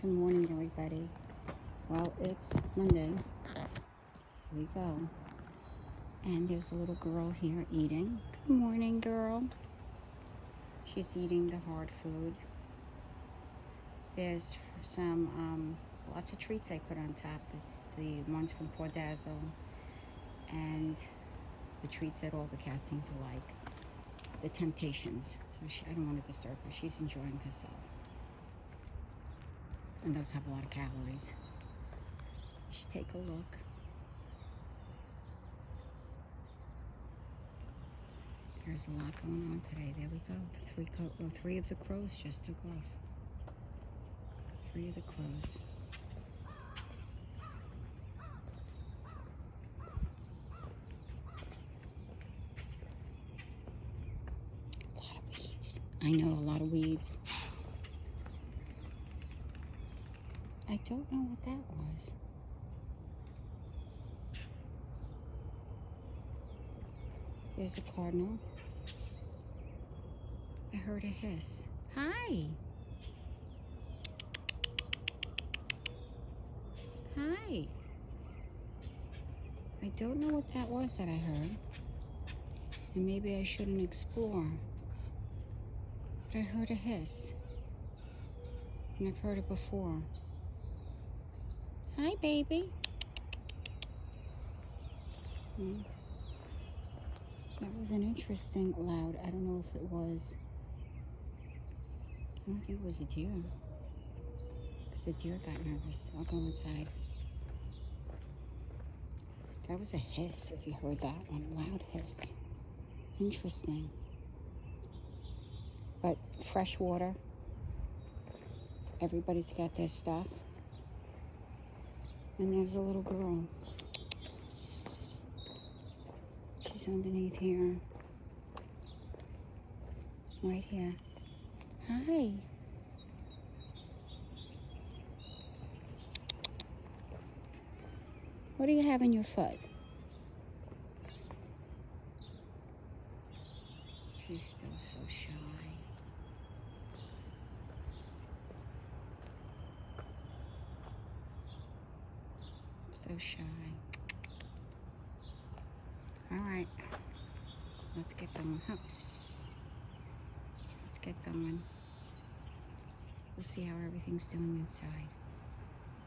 Good morning, everybody. Well, it's Monday. Here we go. And there's a little girl here eating. Good morning, girl. She's eating the hard food. There's some lots of treats I put on top. The ones from Poor Dazzle and the treats that all the cats seem to like. The Temptations. So I don't want to disturb her. She's enjoying herself. And those have a lot of calories. Just take a look. There's a lot going on today. There we go. Three of the crows just took off. 3 of the crows. A lot of weeds. I know, a lot of weeds. I don't know what that was. There's a cardinal. I heard a hiss. Hi. Hi. I don't know what that was that I heard. And maybe I shouldn't explore. But I heard a hiss. And I've heard it before. Hi, baby. That was an interesting loud. I don't know if it was. I don't think it was a deer. Because the deer got nervous. I'll go inside. That was a hiss, if you heard that one. A loud hiss. Interesting. But fresh water. Everybody's got their stuff. And there's a little girl. She's underneath here. Right here. Hi. What do you have in your foot? She's still so shy. So shy. All right, let's get going. Let's get going. We'll see how everything's doing inside.